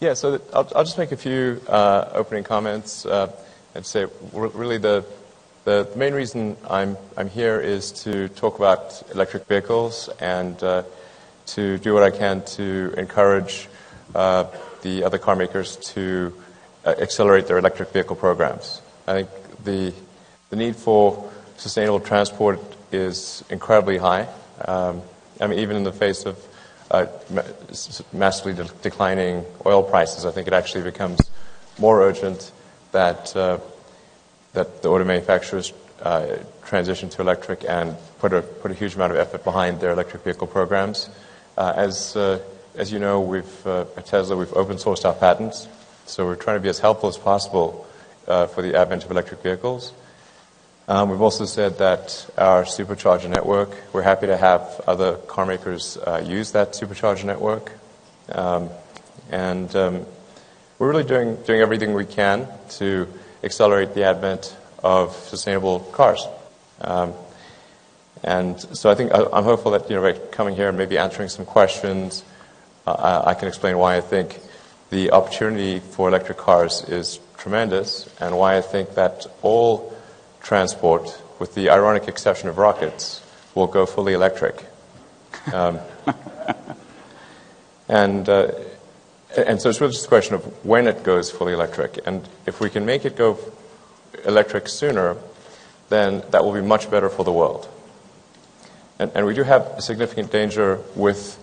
Yeah, so I'll just make a few opening comments and say really the main reason I'm here is to talk about electric vehicles and to do what I can to encourage the other car makers to accelerate their electric vehicle programs. I think the need for sustainable transport is incredibly high. I mean, even in the face of massively declining oil prices, I think it actually becomes more urgent that that the auto manufacturers transition to electric and put a huge amount of effort behind their electric vehicle programs. As you know, at Tesla we've open sourced our patents, so we're trying to be as helpful as possible for the advent of electric vehicles. We've also said that our supercharger network, we're happy to have other car makers use that supercharger network. And we're really doing everything we can to accelerate the advent of sustainable cars. And so I think I'm hopeful that by coming here and maybe answering some questions, I can explain why I think the opportunity for electric cars is tremendous and why I think that all transport, with the ironic exception of rockets, will go fully electric. And so it's really just a question of when it goes fully electric. And if we can make it go electric sooner, then that will be much better for the world. And we do have a significant danger with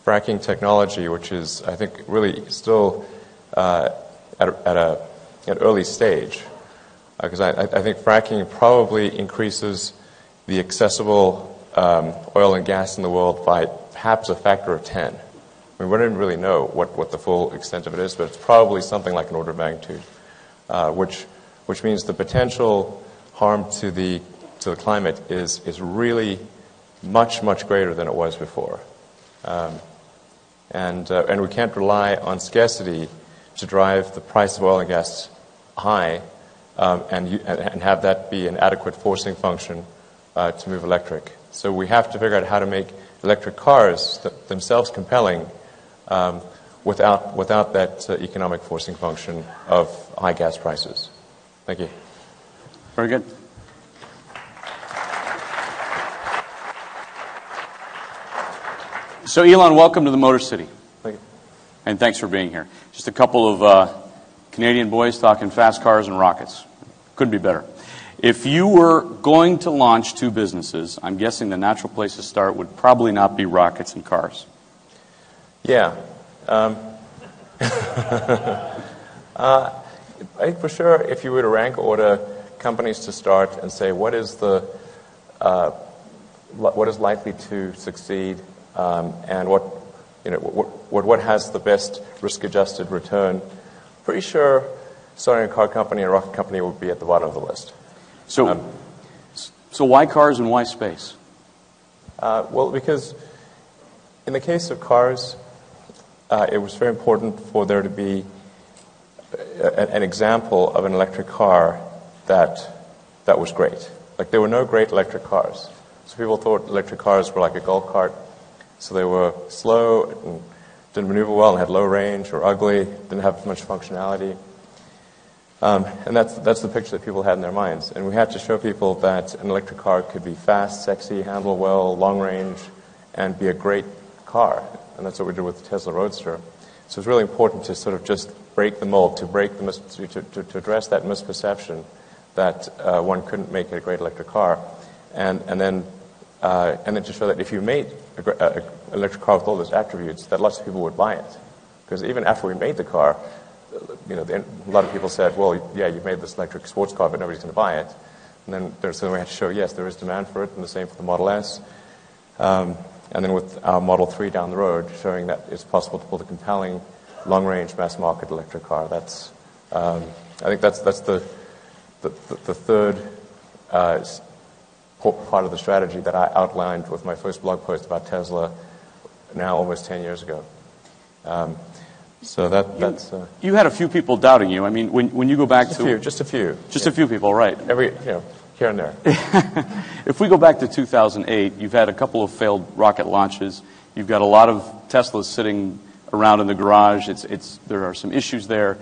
fracking technology, which is, I think, really still at an early stage. Because I think fracking probably increases the accessible oil and gas in the world by perhaps a factor of 10. I mean, we don't really know what the full extent of it is, but it's probably something like an order of magnitude, which means the potential harm to the climate is really much greater than it was before, and we can't rely on scarcity to drive the price of oil and gas high. And have that be an adequate forcing function to move electric. So we have to figure out how to make electric cars themselves compelling without that economic forcing function of high gas prices. Thank you. Very good. So Elon, welcome to the Motor City. Thank you. And thanks for being here. Just a couple of Canadian boys talking fast cars and rockets. Couldn't be better. If you were going to launch two businesses, I'm guessing the natural place to start would probably not be rockets and cars. Yeah. I think for sure if you were to rank order companies to start and say what is likely to succeed and what has the best risk-adjusted return, pretty sure starting a car company and a rocket company would be at the bottom of the list. So why cars and why space? Well, because in the case of cars, it was very important for there to be an example of an electric car that was great. Like, there were no great electric cars. So people thought electric cars were like a golf cart. So they were slow and didn't maneuver well and had low range or ugly, didn't have much functionality. And that's the picture that people had in their minds. And we had to show people that an electric car could be fast, sexy, handle well, long range, and be a great car. And that's what we did with the Tesla Roadster. So it's really important to sort of just break the mold, to address that misperception that one couldn't make a great electric car, and then to show that if you made an electric car with all those attributes, that lots of people would buy it. Because even after we made the car, a lot of people said, well, yeah, you made this electric sports car, but nobody's going to buy it. And then we had to show, yes, there is demand for it, and the same for the Model S. And then with our Model 3 down the road, showing that it's possible to build a compelling, long-range, mass-market electric car. I think that's the third part of the strategy that I outlined with my first blog post about Tesla now almost 10 years ago. So that's... You had a few people doubting you. I mean, when you go back Just a few. A few people, right. Here and there. If we go back to 2008, you've had a couple of failed rocket launches. You've got a lot of Teslas sitting around in the garage. There are some issues there.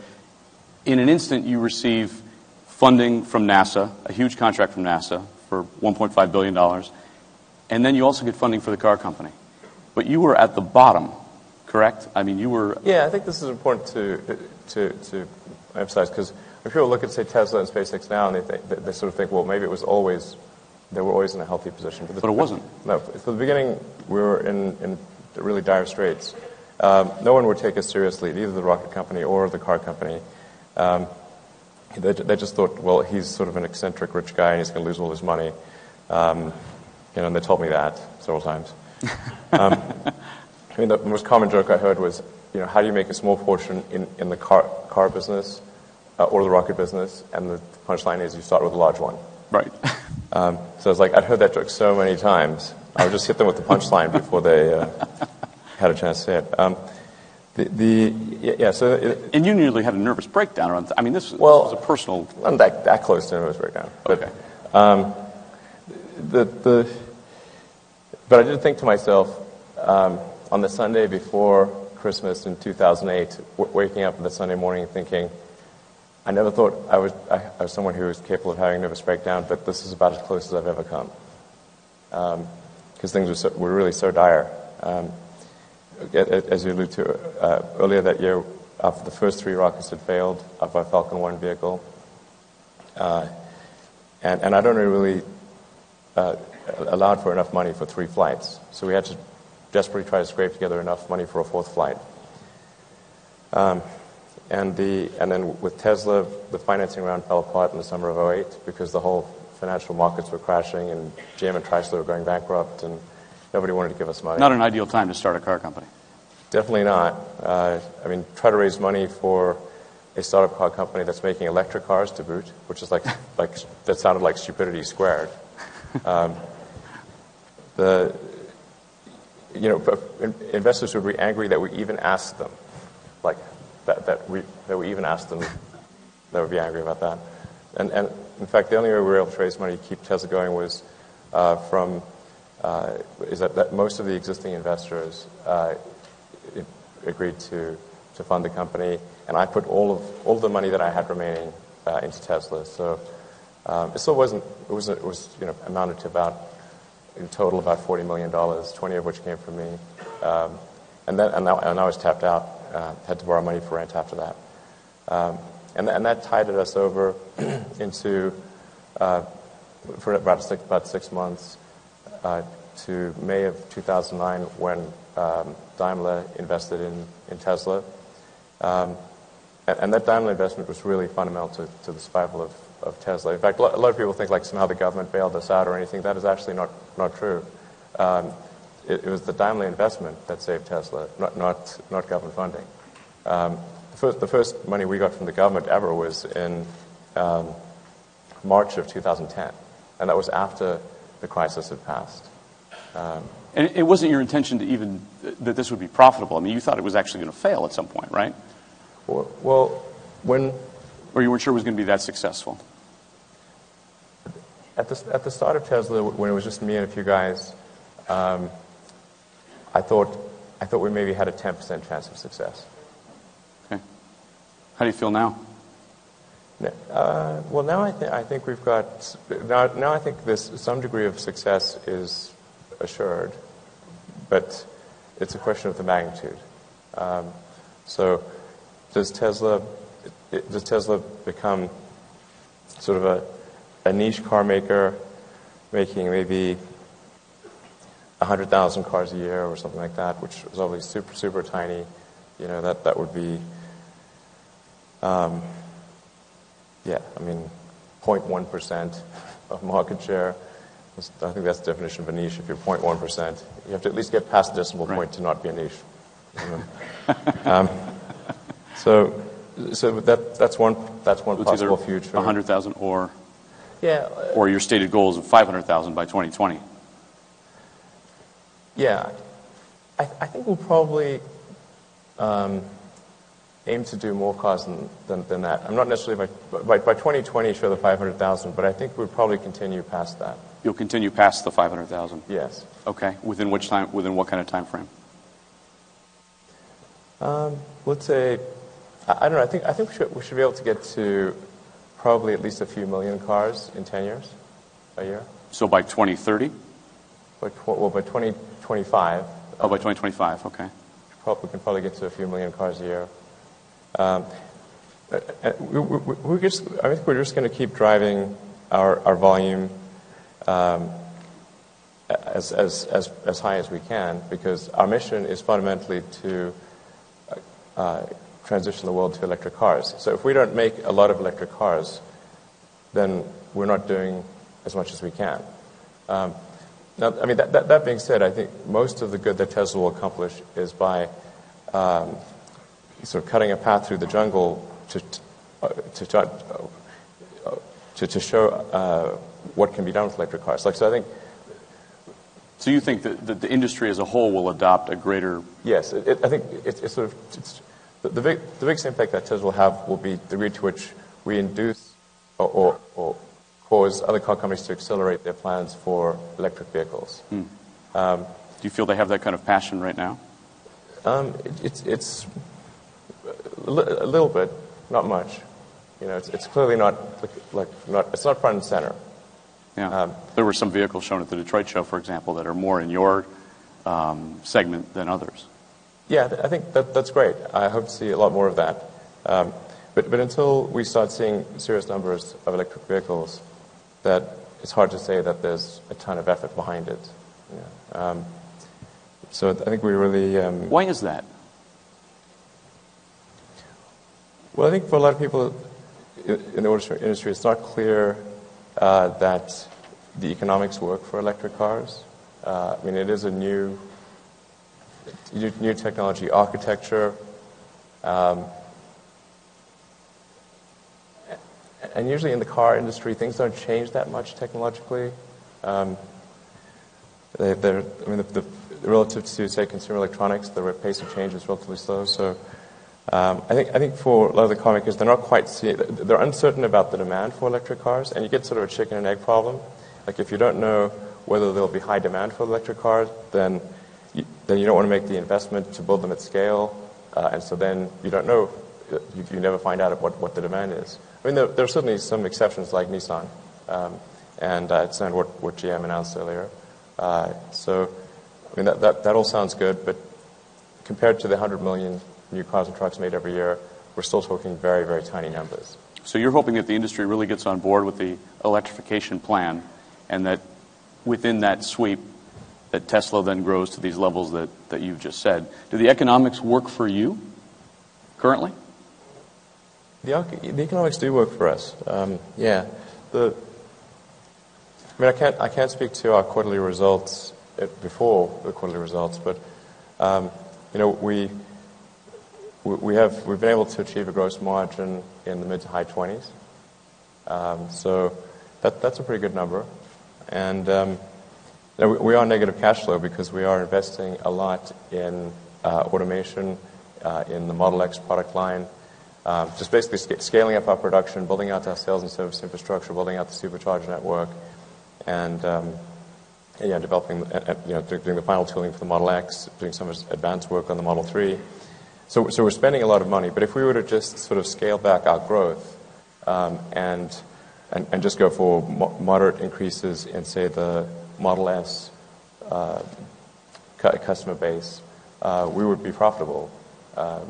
In an instant, you receive funding from NASA, a huge contract from NASA for $1.5 billion, and then you also get funding for the car company. But you were at the bottom, correct? I mean, you were... Yeah, I think this is important to emphasize, because when people look at, say, Tesla and SpaceX now, and they sort of think, well, maybe they were always in a healthy position. But it wasn't. No, from the beginning, we were in really dire straits. No one would take us seriously, neither the rocket company or the car company. They just thought, well, he's sort of an eccentric rich guy, and he's going to lose all his money. And they told me that several times. I mean, the most common joke I heard was, how do you make a small fortune in the car business or the rocket business? And the punchline is you start with a large one. Right. So it's like, I'd heard that joke so many times. I would just hit them with the punchline before they had a chance to say it. And you nearly had a nervous breakdown around. I mean, this was a personal. I'm that close to a nervous breakdown. But, okay. But I did think to myself, on the Sunday before Christmas in 2008, waking up on the Sunday morning thinking, I never thought I was someone who was capable of having a nervous breakdown, but this is about as close as I've ever come. Because things were really so dire. As you alluded to earlier that year, after the first 3 rockets had failed of our Falcon 1 vehicle, and I'd only really allowed for enough money for 3 flights, so we had to desperately try to scrape together enough money for a 4th flight. And then with Tesla, the financing round fell apart in the summer of 2008 because the whole financial markets were crashing, and GM and Chrysler were going bankrupt, and nobody wanted to give us money. Not an ideal time to start a car company. Definitely not. I mean, try to raise money for a startup car company that's making electric cars to boot, which is like that sounded like stupidity squared. Investors would be angry that we even asked them, like that we even asked them. They would be angry about that. And in fact, the only way we were able to raise money to keep Tesla going was that most of the existing investors agreed to fund the company, and I put all of the money that I had remaining into Tesla. So it still wasn't. It was amounted to about, in total, about $40 million, 20 of which came from me, and I was tapped out. Had to borrow money for rent after that, and that tided us over into for about 6 months to May of 2009 when Daimler invested in Tesla, and that Daimler investment was really fundamental to the survival of Tesla. In fact, a lot of people think like somehow the government bailed us out or anything. That is actually not true. It was the Daimler investment that saved Tesla, not government funding. The first money we got from the government ever was in March of 2010, and that was after the crisis had passed. And it wasn't your intention to even that this would be profitable. I mean, you thought it was actually going to fail at some point, right? Well, or you weren't sure it was going to be that successful. At the start of Tesla, when it was just me and a few guys, I thought we maybe had a 10% chance of success. Okay. How do you feel now? Well, now I think we've got now I think some degree of success is assured, but it's a question of the magnitude. So, does Tesla become sort of a niche car maker, making maybe 100,000 cars a year or something like that, which is obviously super tiny? That would be, I mean, 0.1% of market share. I think that's the definition of a niche. If you're 0.1%, you have to at least get past the decimal point to not be a niche. So that's one possible future. 100,000 or your stated goals of 500,000 by 2020. Yeah, I think we'll probably aim to do more cars than that. I'm not necessarily by 2020 show the 500,000, but I think we'll probably continue past that. You'll continue past the 500,000? Yes. Okay. Within which time? Within what kind of time frame? Let's say, I don't know. I think we should be able to get to probably at least a few million cars in 10 years, a year. So by 2030? By 2025. Oh, by 2025. Okay. We can probably get to a few million cars a year. I think we're just going to keep driving our volume as high as we can, because our mission is fundamentally to transition the world to electric cars. So if we don't make a lot of electric cars, then we're not doing as much as we can. Now, I mean, that being said, I think most of the good that Tesla will accomplish is by sort of cutting a path through the jungle to show what can be done with electric cars. So I think. So you think that the industry as a whole will adopt a greater? Yes, I think it's sort of the biggest impact that Tesla will have will be the degree to which we induce or cause other car companies to accelerate their plans for electric vehicles. Do you feel they have that kind of passion right now? It's a little bit, not much. You know, it's clearly not it's not front and center. Yeah. There were some vehicles shown at the Detroit show, for example, that are more in your segment than others. Yeah, I think that's great. I hope to see a lot more of that. But until we start seeing serious numbers of electric vehicles, that it's hard to say that there's a ton of effort behind it. Yeah. So I think we really. Why is that? Well, I think for a lot of people in the auto industry, it's not clear that the economics work for electric cars. I mean, it is a new technology architecture. And usually in the car industry, things don't change that much technologically. Relative to, say, consumer electronics, the pace of change is relatively slow. So I think for a lot of the car makers, they're uncertain about the demand for electric cars, and you get sort of a chicken and egg problem. Like if you don't know whether there'll be high demand for electric cars, then you don't want to make the investment to build them at scale, and so then you don't know. You never find out what the demand is. I mean, there are certainly some exceptions like Nissan, and it's not what GM announced earlier. So, I mean, that all sounds good, but compared to the 100 million new cars and trucks made every year, we're still talking very, very tiny numbers. So you're hoping that the industry really gets on board with the electrification plan, and that within that sweep, that Tesla then grows to these levels that you've just said. Do the economics work for you currently? The economics do work for us. Yeah. I can't speak to our quarterly results before the quarterly results, but we've been able to achieve a gross margin in the mid to high 20s. So that's a pretty good number, and we are negative cash flow because we are investing a lot in automation in the Model X product line. Just basically scaling up our production, building out our sales and service infrastructure, building out the supercharger network, and developing, doing the final tooling for the Model X, doing some advanced work on the Model 3. So we're spending a lot of money. But if we were to just sort of scale back our growth and just go for moderate increases in, say, the Model S customer base, we would be profitable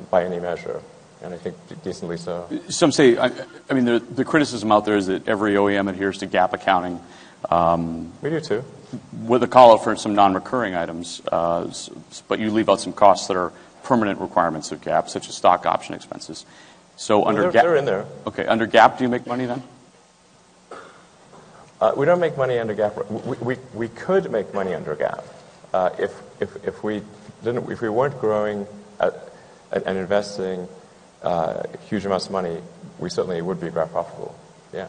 by any measure. And I think decently so. Some say, I mean, the criticism out there is that every OEM adheres to GAAP accounting. We do too. With a call out for some non-recurring items, but you leave out some costs that are permanent requirements of GAAP, such as stock option expenses. So under GAAP, they're in there. Okay, under GAAP, do you make money then? We don't make money under GAAP. We could make money under GAAP if we weren't growing and investing huge amounts of money. We certainly would be very profitable. Yeah.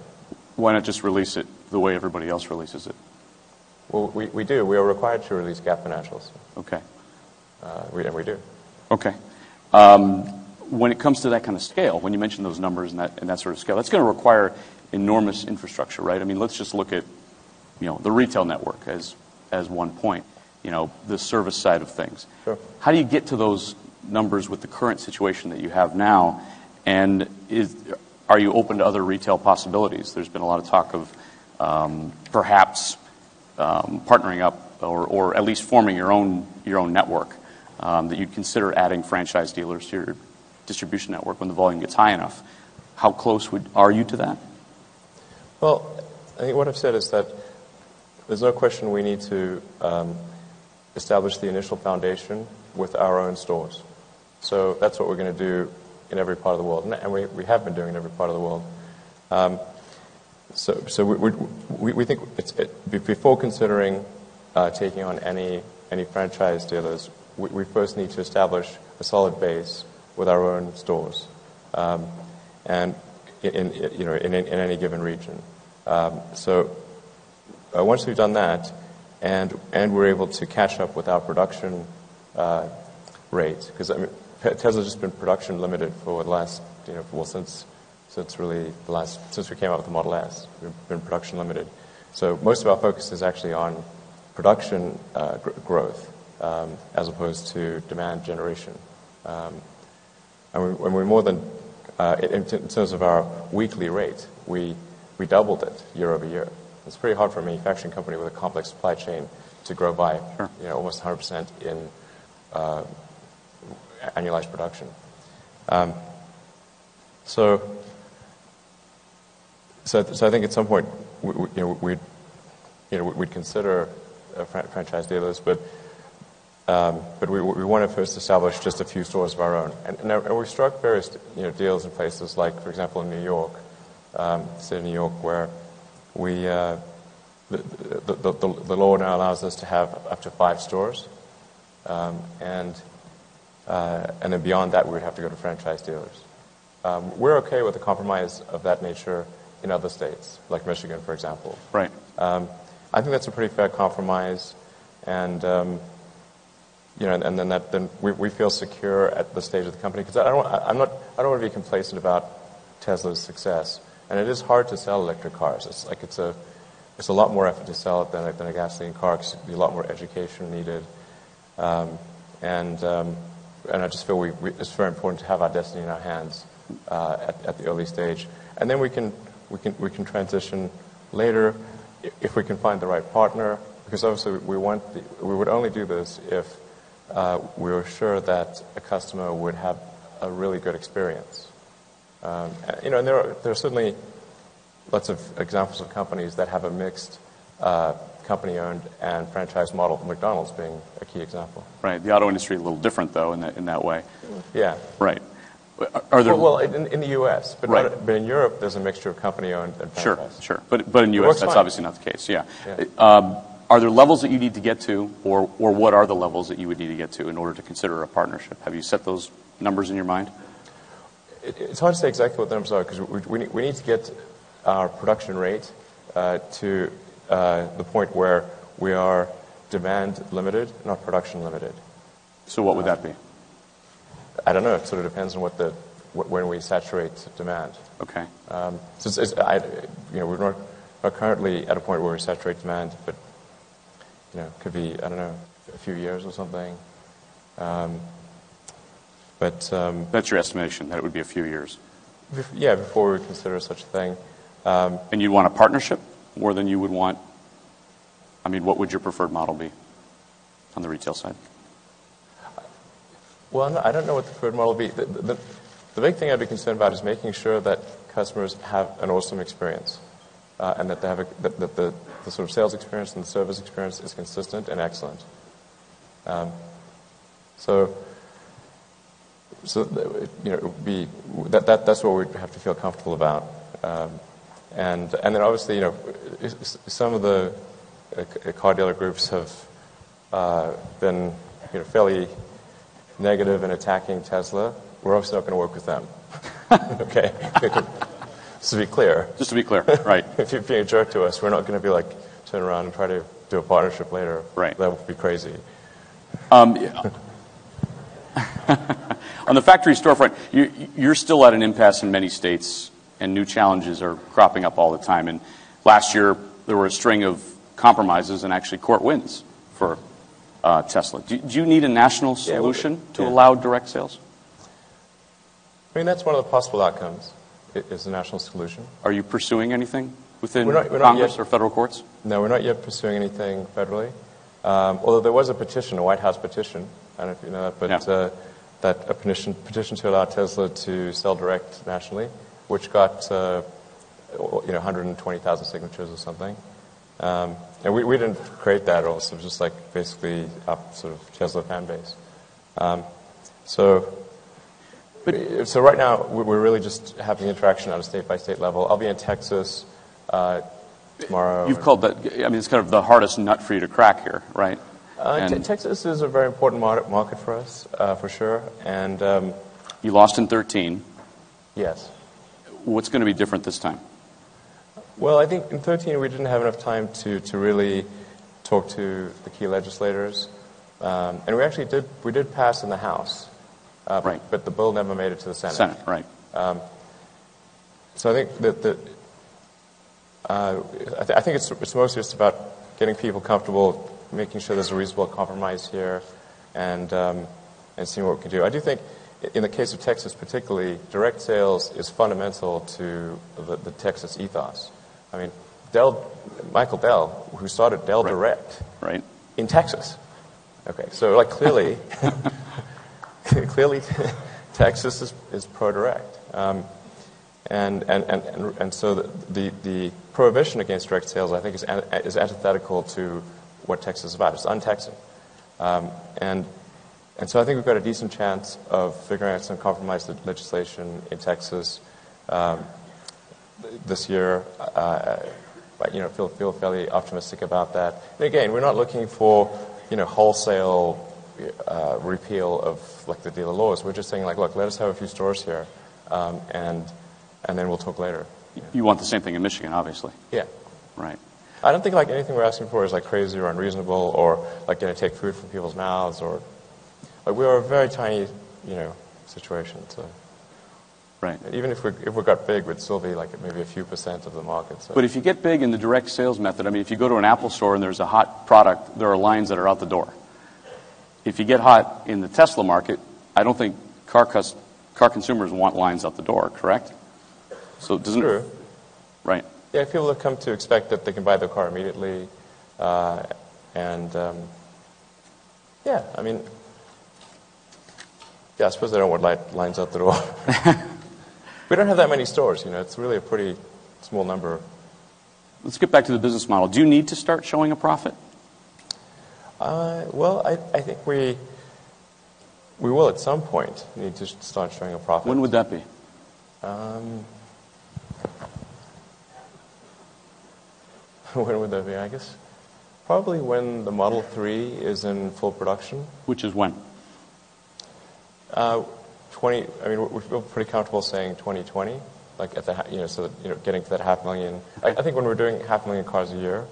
Why not just release it the way everybody else releases it? Well, we do. We are required to release GAAP financials. Okay. We do. Okay. When it comes to that kind of scale, when you mention those numbers and that sort of scale, that's going to require enormous infrastructure, right? I mean, let's just look at, the retail network as one point, the service side of things. Sure. How do you get to those numbers with the current situation that you have now? And are you open to other retail possibilities? There's been a lot of talk of perhaps partnering up or at least forming your own network, that you'd consider adding franchise dealers to your distribution network when the volume gets high enough. How close are you to that? Well, I think what I've said is that there's no question we need to establish the initial foundation with our own stores. So that's what we're going to do in every part of the world, and we have been doing in every part of the world. So we think before considering taking on any franchise dealers, we first need to establish a solid base with our own stores, and in any given region. So once we've done that, and we're able to catch up with our production rate, because Tesla's just been production limited for the last since we came out with the Model S, we've been production limited. So most of our focus is actually on production growth as opposed to demand generation. And we're more than in terms of our weekly rate, we doubled it year over year. It's pretty hard for a manufacturing company with a complex supply chain to grow by almost 100% in annualized production. So I think at some point we'd consider franchise dealers, but we want to first establish just a few stores of our own, and we've struck various deals in places like, for example, in New York, state of New York, where we the law now allows us to have up to 5 stores, and then beyond that we would have to go to franchise dealers. We're okay with a compromise of that nature in other states, like Michigan, for example. Right. I think that's a pretty fair compromise, and and then we feel secure at the stage of the company, because I don't want to be complacent about Tesla's success, and it is hard to sell electric cars. It's a lot more effort to sell it than a gasoline car, because there's a lot more education needed, and I just feel it's very important to have our destiny in our hands at the early stage, and then we can transition later if we can find the right partner, because obviously we would only do this if we were sure that a customer would have a really good experience. And there are certainly lots of examples of companies that have a mixed company-owned and franchise model, McDonald's being a key example. Right. The auto industry is a little different, though, in that way. Yeah. Right. Are there... Well, in the U.S., but, right. But in Europe, there's a mixture of company-owned and franchise. Sure. But in the U.S., that's obviously not the case. Yeah. Are there levels that you need to get to, or what are the levels that you would need to get to in order to consider a partnership? Have you set those numbers in your mind? It's hard to say exactly what the numbers are, because we need to get our production rate to the point where we are demand limited, not production limited. So what would that be? I don't know. It sort of depends on when we saturate demand. Okay. We're not currently at a point where we saturate demand, but it could be, I don't know, a few years or something. But that's your estimation, that it would be a few years. Yeah, before we would consider such a thing. And you'd want a partnership more than you would want? I mean, what would your preferred model be on the retail side? Well, I don't know what the preferred model would be. The big thing I'd be concerned about is making sure that customers have an awesome experience, and that they have that the sort of sales experience and the service experience is consistent and excellent. So it would be that's what we'd have to feel comfortable about, and then obviously some of the car dealer groups have been fairly negative in attacking Tesla. We're obviously not going to work with them. Okay, just to be clear. Just to be clear, right? If you're being a jerk to us, we're not going to be like turn around and try to do a partnership later. Right. That would be crazy. On the factory storefront, you're still at an impasse in many states, and new challenges are cropping up all the time. And last year, there were a string of compromises and actually court wins for Tesla. Do you need a national solution to allow direct sales? I mean, that's one of the possible outcomes, is a national solution. Are you pursuing anything within We're not Congress yet. or federal courts? No, we're not yet pursuing anything federally. Although there was a petition, a White House petition, I don't know if you know that, but that a petition to allow Tesla to sell direct nationally, which got 120,000 signatures or something. And we didn't create that at all. So it was just like basically our sort of Tesla fan base. So right now we're really just having interaction on a state-by-state level. I'll be in Texas tomorrow. You've called that, I mean, it's kind of the hardest nut for you to crack here, right? Texas is a very important market for us, for sure. And you lost in 2013. Yes. What's going to be different this time? Well, I think in 2013 we didn't have enough time to really talk to the key legislators. And we actually did pass in the House. Right. But the bill never made it to the Senate. Senate, right. So I think that I think it's mostly just about getting people comfortable, making sure there's a reasonable compromise here, and seeing what we can do. I do think, in the case of Texas particularly, direct sales is fundamental to the Texas ethos. I mean, Michael Dell, who started Dell Direct, right, in Texas. Okay, so like clearly, Texas is pro-direct, and so the prohibition against direct sales, I think, is antithetical to what Texas is about. It's un-Texan, and so I think we've got a decent chance of figuring out some compromise legislation in Texas this year. Feel fairly optimistic about that. And again, we're not looking for wholesale repeal of like the dealer laws. We're just saying like, look, let us have a few stores here, and then we'll talk later. You want the same thing in Michigan, obviously. Yeah. Right. I don't think like anything we're asking for is like crazy or unreasonable or like going to take food from people's mouths or like we are a very tiny situation. So. Right. Even if we got big, we'd still be like maybe a few % of the market. So. But if you get big in the direct sales method, I mean, if you go to an Apple store and there's a hot product, there are lines that are out the door. If you get hot in the Tesla market, I don't think car consumers want lines out the door, correct? So it doesn't. True. Right. Yeah, people have come to expect that they can buy their car immediately, I suppose they don't want lines out the door. We don't have that many stores, It's really a pretty small number. Let's get back to the business model. Do you need to start showing a profit? Well, I think we will at some point need to start showing a profit. When would that be? When would that be? I guess probably when the Model 3 is in full production. Which is when? We feel pretty comfortable saying 2020, like at the getting to that 500,000. I think when we're doing 500,000 cars a year,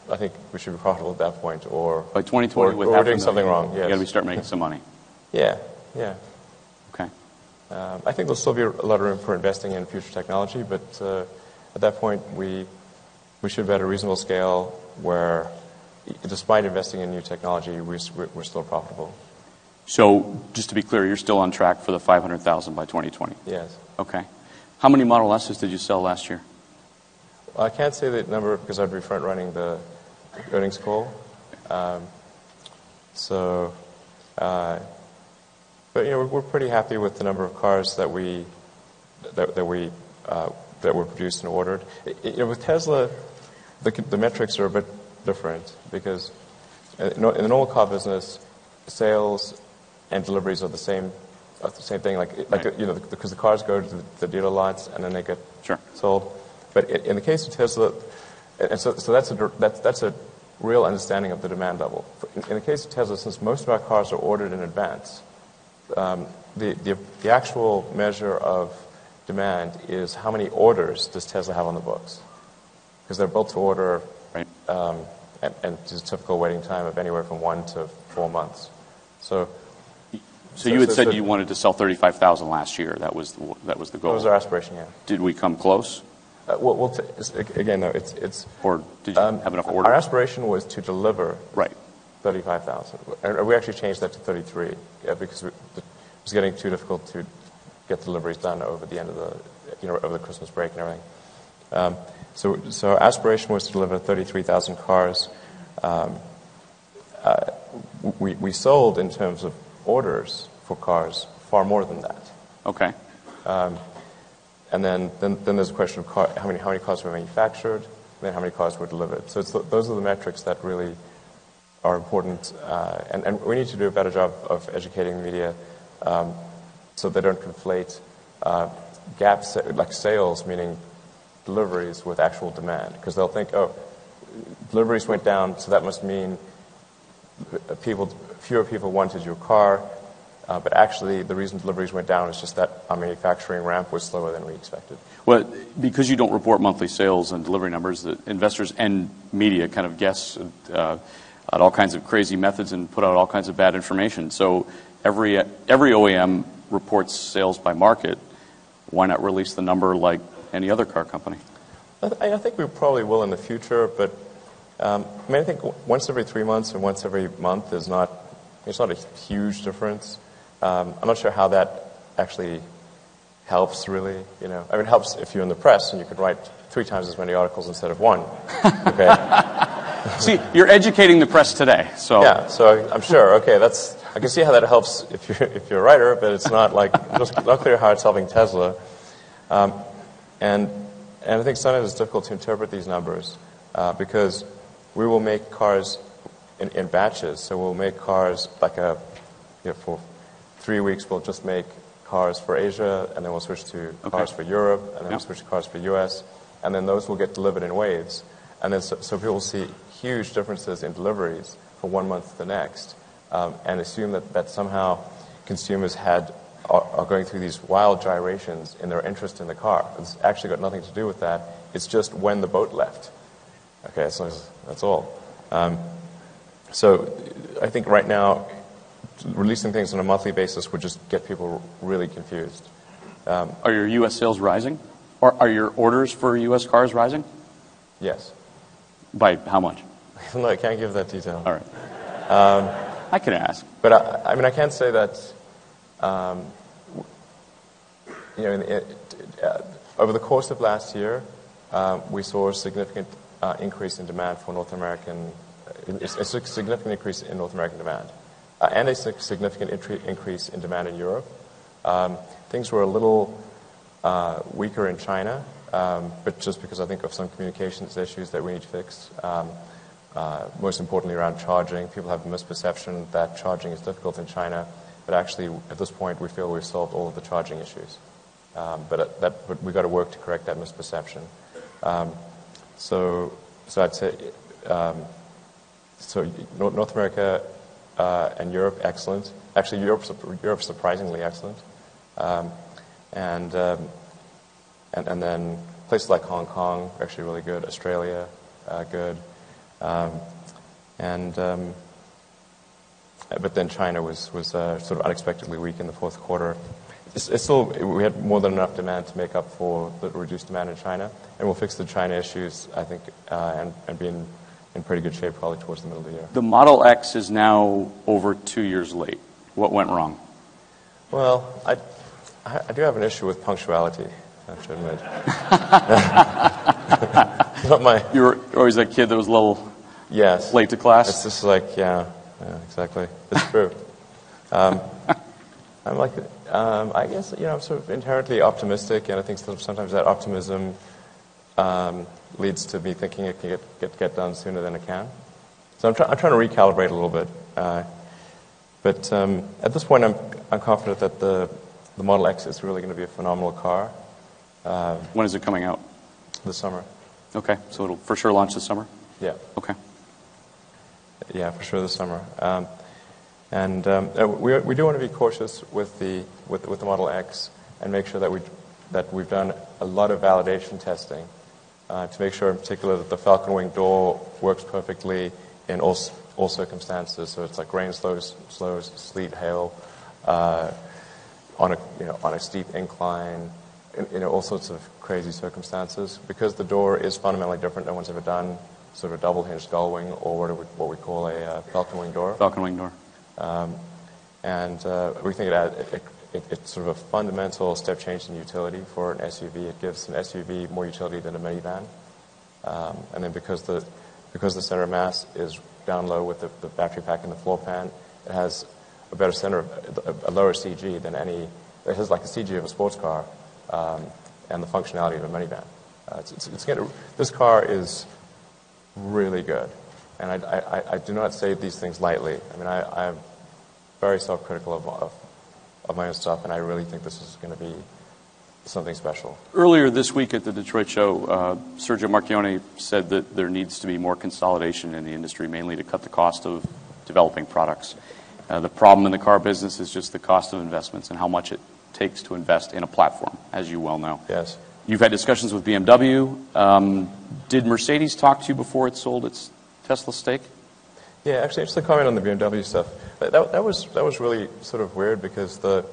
I think we should be profitable at that point, or by 2020, or we're doing something wrong. Yes. You got to start making some money. Yeah. Okay. I think there'll still be a lot of room for investing in future technology, but at that point, we should be at a reasonable scale where, despite investing in new technology, we're still profitable. So, just to be clear, you're still on track for the 500,000 by 2020? Yes. Okay. How many Model S's did you sell last year? Well, I can't say the number because I'd be front-running the earnings call. But we're pretty happy with the number of cars that were produced and ordered. With Tesla, the metrics are a bit different because in the normal car business, sales and deliveries are the same thing. Because the cars go to the dealer lots and then they get sold. But in the case of Tesla, and so that's a real understanding of the demand level. In the case of Tesla, since most of our cars are ordered in advance, the actual measure of demand is how many orders does Tesla have on the books, because they're built to order, right. And there's a typical waiting time of anywhere from 1 to 4 months. So you had said you wanted to sell 35,000 last year. That was the goal. That was our aspiration, yeah. Did we come close? Again, though, it's. Or did you have enough Our orders? aspiration was to deliver Right. 35,000. And we actually changed that to 33 because it was getting too difficult to get deliveries done over the end of over the Christmas break and everything. So our aspiration was to deliver 33,000 cars. We sold, in terms of orders for cars, far more than that. Okay. And then there's a question of how many cars were manufactured, and then how many cars were delivered. So those are the metrics that really are important, and we need to do a better job of educating the media so they don't conflate gaps like sales, meaning deliveries, with actual demand, because they'll think, oh, deliveries went down, so that must mean fewer people wanted your car. But actually, the reason deliveries went down is just that our manufacturing ramp was slower than we expected. Well, because you don't report monthly sales and delivery numbers, the investors and media kind of guess at all kinds of crazy methods and put out all kinds of bad information. So every OEM reports sales by market. Why not release the number like any other car company? I think we probably will in the future, but I think once every 3 months and once every month it's not a huge difference. I'm not sure how that actually helps, really. It helps if you're in the press and you could write 3 times as many articles instead of 1. Okay. See, you're educating the press today, so yeah. So I'm sure. Okay, I can see how that helps if you're a writer, but it's not not clear how it's helping Tesla. And I think sometimes it's difficult to interpret these numbers because we will make cars in batches. So we'll make cars for 3 weeks we'll just make cars for Asia, and then we'll switch to cars for Europe, and then we'll switch to cars for US, and then those will get delivered in waves. And then so people see huge differences in deliveries from 1 month to the next, and assume that somehow consumers are going through these wild gyrations in their interest in the car. It's actually got nothing to do with that. It's just when the boat left. Okay, so that's all. So I think right now, releasing things on a monthly basis would just get people really confused. Are your U.S. sales rising? Or are your orders for U.S. cars rising? Yes. By how much? No, I can't give that detail. All right. I can ask. But I can say that over the course of last year, we saw a significant increase in demand for North American, a significant increase in North American demand, and a significant increase in demand in Europe. Things were a little weaker in China, but just because I think of some communications issues that we need to fix. Most importantly around charging. People have a misperception that charging is difficult in China, but actually at this point we feel we've solved all of the charging issues. But we've got to work to correct that misperception. So I'd say North America and Europe, excellent. Actually, Europe's surprisingly excellent. And then places like Hong Kong are actually really good. Australia, good. But then China was sort of unexpectedly weak in the fourth quarter. We had more than enough demand to make up for the reduced demand in China, and we'll fix the China issues, I think, and be in pretty good shape probably towards the middle of the year. The Model X is now over 2 years late. What went wrong? Well, I do have an issue with punctuality, I have to admit. Not my. You were always that kid that was a little late to class? It's just like, yeah, exactly. It's true. I'm like, I guess, I'm sort of inherently optimistic, and I think sometimes that optimism leads to me thinking it can get done sooner than it can. So I'm trying to recalibrate a little bit. But at this point, I'm confident that the Model X is really going to be a phenomenal car. When is it coming out? This summer. Okay, so it'll for sure launch this summer? Yeah. Okay. Yeah, for sure this summer. And we do want to be cautious with the Model X and make sure that we've done a lot of validation testing to make sure, in particular, that the Falcon Wing door works perfectly in all circumstances. So it's like rain, slows, sleet, hail, on a steep incline, in all sorts of crazy circumstances. Because the door is fundamentally different, no one's ever done sort of a double hinged gull wing, or what we call a falcon wing door. Falcon wing door. And we think it's sort of a fundamental step change in utility for an SUV. It gives an SUV more utility than a minivan. And then because the center of mass is down low with the battery pack in the floor pan, it has a better a lower CG than any. It has like the CG of a sports car, and the functionality of a minivan. This car is really good, and I do not say these things lightly. I mean, I'm very self-critical of my own stuff, and I really think this is going to be something special. Earlier this week at the Detroit show, Sergio Marchionne said that there needs to be more consolidation in the industry, mainly to cut the cost of developing products. The problem in the car business is just the cost of investments and how much it takes to invest in a platform, as you well know. Yes. You've had discussions with BMW. Did Mercedes talk to you before it sold its Tesla stake? Yeah, actually, just a comment on the BMW stuff. That was really sort of weird because I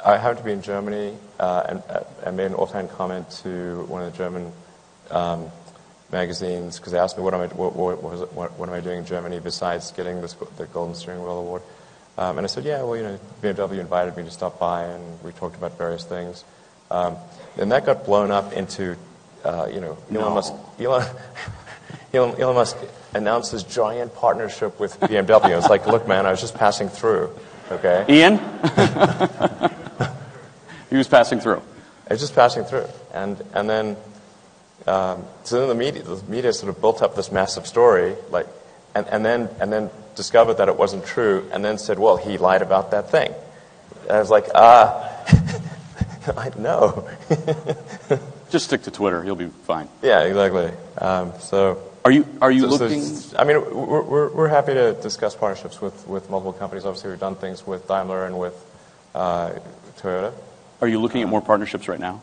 happened to be in Germany and made an offhand comment to one of the German magazines because they asked me what am I doing in Germany besides getting the Golden Steering Wheel Award. And I said, yeah, well, BMW invited me to stop by and we talked about various things. And that got blown up into, Elon Musk announced this giant partnership with BMW. It's like, look, man, I was just passing through, okay? Ian? He was passing through. I was just passing through. And then, so then the media sort of built up this massive story, and then discovered that it wasn't true, and then said, well, he lied about that thing. And I was like, I know. Just stick to Twitter. You'll be fine. Yeah, exactly. Are you looking? I mean, we're happy to discuss partnerships with multiple companies. Obviously, we've done things with Daimler and with Toyota. Are you looking at more partnerships right now?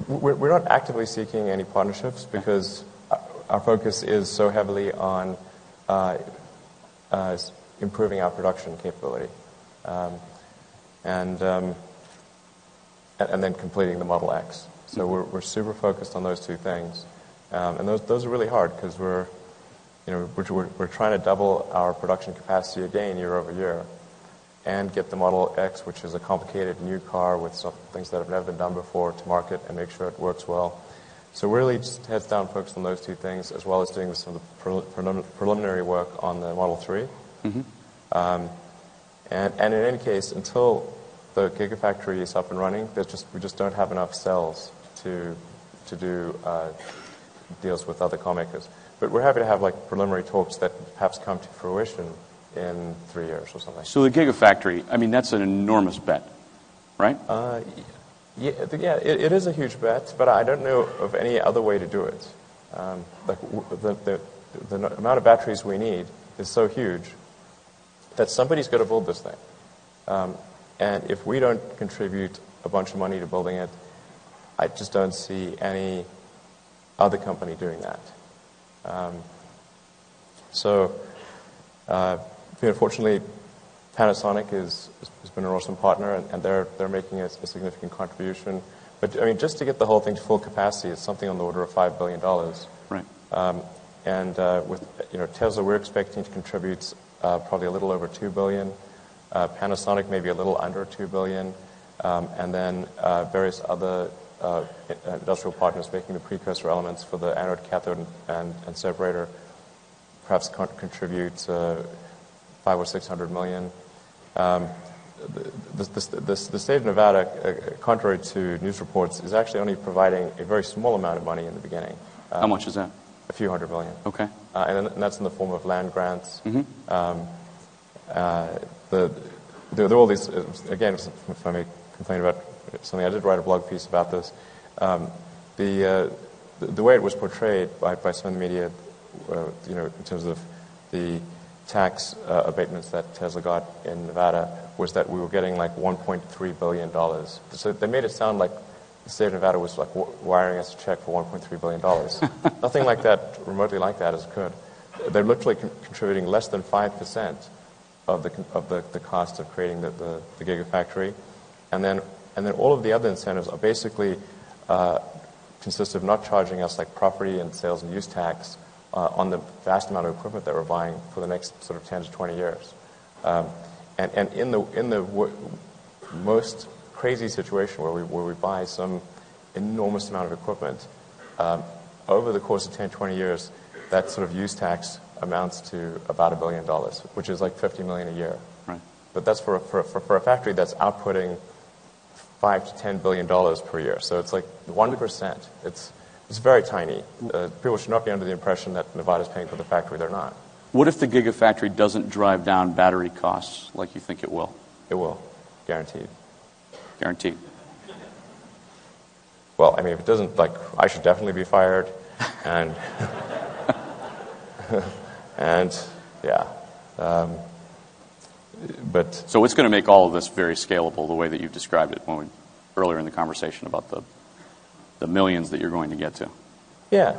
We're not actively seeking any partnerships because our focus is so heavily on improving our production capability, and then completing the Model X. So we're super focused on those two things, and those are really hard because we're trying to double our production capacity again year over year, and get the Model X, which is a complicated new car with some things that have never been done before, to market and make sure it works well. So we're really just heads down focused on those two things, as well as doing some of the preliminary work on the Model 3. And in any case, until the Gigafactory is up and running, we just don't have enough cells to do deals with other car makers. But we're happy to have preliminary talks that perhaps come to fruition in 3 years or something. So the Gigafactory, I mean, that's an enormous bet, right? Yeah, it is a huge bet, but I don't know of any other way to do it. The amount of batteries we need is so huge that somebody's got to build this thing. And if we don't contribute a bunch of money to building it, I just don't see any other company doing that. Fortunately, Panasonic has been an awesome partner, and they're making a significant contribution. But I mean, just to get the whole thing to full capacity, it's something on the order of $5 billion. Right. With Tesla, we're expecting to contribute probably a little over $2 billion. Panasonic maybe a little under $2 billion, and then various other industrial partners making the precursor elements for the anode, cathode, and separator perhaps contribute 500 or 600 million. The state of Nevada, contrary to news reports, is actually only providing a very small amount of money in the beginning. How much is that? A few $100 million. Okay. And that's in the form of land grants. There are all these, again, if I may complain about something, I did write a blog piece about this. The way it was portrayed by some of the media, in terms of the tax abatements that Tesla got in Nevada, was that we were getting $1.3 billion. So they made it sound like the state of Nevada was wiring us a check for $1.3 billion. Nothing like that, remotely like that, as occurred. They're literally contributing less than 5% of the cost of creating the Gigafactory, and then And then all of the other incentives are basically consist of not charging us like property and sales and use tax on the vast amount of equipment that we're buying for the next sort of 10 to 20 years. And in the most crazy situation where we buy some enormous amount of equipment, over the course of 10, 20 years, that sort of use tax amounts to about $1 billion, which is like $50 million a year. Right. But that's for a factory that's outputting $5 to $10 billion per year. So it's like 1%. It's very tiny. People should not be under the impression that Nevada's paying for the factory. They're not. What if the Gigafactory doesn't drive down battery costs like you think it will? It will, guaranteed. Guaranteed. Well, I mean, if it doesn't, like, I should definitely be fired, and and yeah. But so it's going to make all of this very scalable, the way that you've described it earlier in the conversation about the millions that you're going to get to. Yeah,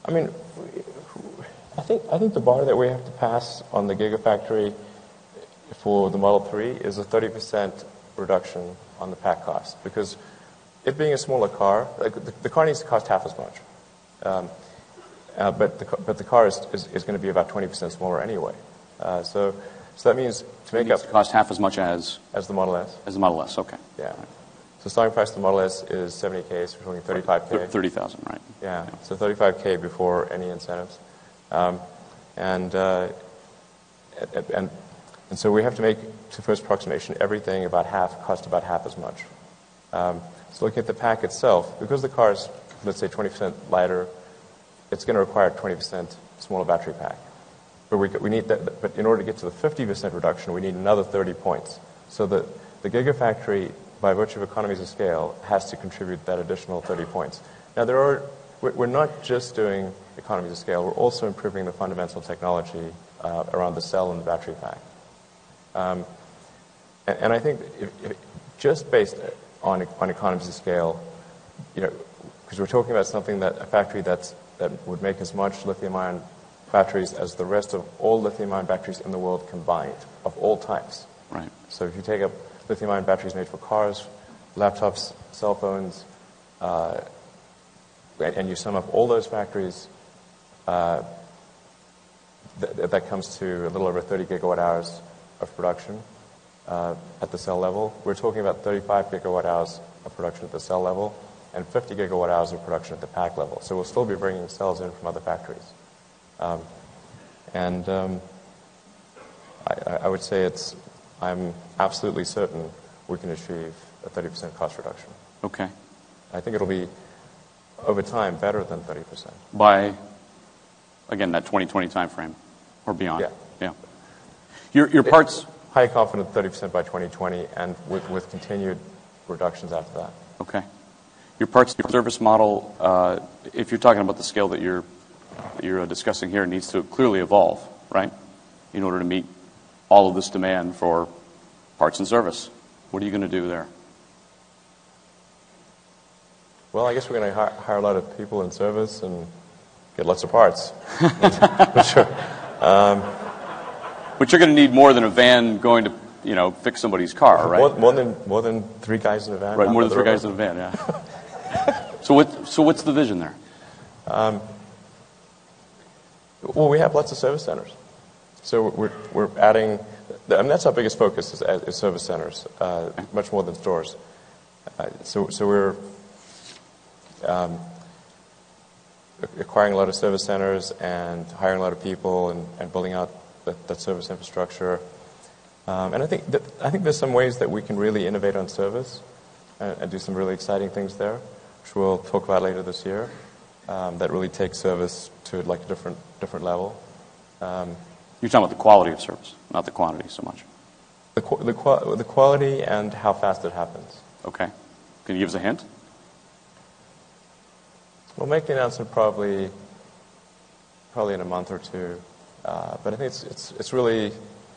I mean, I think the bar that we have to pass on the Gigafactory for the Model 3 is a 30% reduction on the pack cost, because it being a smaller car, like the car needs to cost half as much, but the car is going to be about 20% smaller anyway. So that means to make up, to cost half as much as the Model S. As the Model S, okay. Yeah. So starting price of the Model S is $70K, so we're talking $35K. 30,000, right? Yeah. So $35K before any incentives, and so we have to make, to first approximation, everything cost about half as much. So looking at the pack itself, because the car is, let's say, 20% lighter, it's going to require a 20% smaller battery pack. But we need that. But in order to get to the 50% reduction, we need another 30 points. So the Gigafactory, by virtue of economies of scale, has to contribute that additional 30 points. Now, we're not just doing economies of scale. We're also improving the fundamental technology around the cell and the battery pack. And I think if just based on economies of scale, because we're talking about a factory that would make as much lithium-ion batteries as the rest of all lithium-ion batteries in the world combined, of all types. Right. So if you take up lithium-ion batteries made for cars, laptops, cell phones, and you sum up all those factories, that comes to a little over 30 gigawatt hours of production at the cell level. We're talking about 35 gigawatt hours of production at the cell level and 50 gigawatt hours of production at the pack level. So we'll still be bringing cells in from other factories. I would say I'm absolutely certain we can achieve a 30% cost reduction. Okay. I think it'll be, over time, better than 30%. By, again, that 2020 time frame or beyond? Yeah. Your parts... High confident 30% by 2020, and with continued reductions after that. Okay. Your parts service model, if you're talking about the scale that you're discussing here, needs to clearly evolve, right, in order to meet all of this demand for parts and service. What are you going to do there? Well, I guess we're going to hire a lot of people in service and get lots of parts. For sure. But you're going to need more than a van going to, fix somebody's car, right? More than 3 guys in a van. Right, more than 3 guys in a van, yeah. So what's the vision there? Well, we have lots of service centers. So we're adding, that's our biggest focus is service centers, much more than stores. So we're acquiring a lot of service centers and hiring a lot of people and building out that service infrastructure. And I think there's some ways that we can really innovate on service and do some really exciting things there, which we'll talk about later this year, that really take service to like a different level. You're talking about the quality of service, not the quantity so much. The quality and how fast it happens. Okay. Can you give us a hint? We'll make the announcement probably in a month or two. But I think it's really,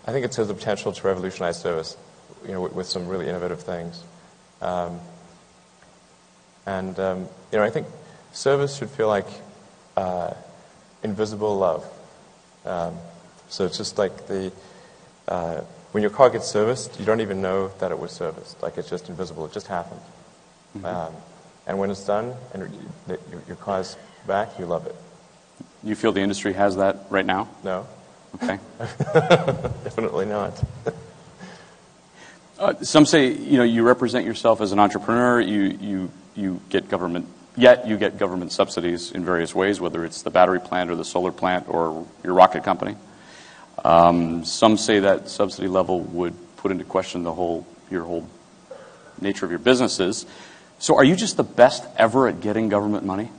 I think it has the potential to revolutionize service, with some really innovative things. I think service should feel like invisible love. So it's just like when your car gets serviced, you don't even know that it was serviced. Like, it's just invisible. It just happened. And when it's done and your car's back, you love it. You feel the industry has that right now? No. Okay. Definitely not. Some say, you represent yourself as an entrepreneur. You get government, yet you get government subsidies in various ways, whether it's the battery plant or the solar plant or your rocket company. Some say that subsidy level would put into question your whole nature of your businesses. So are you just the best ever at getting government money?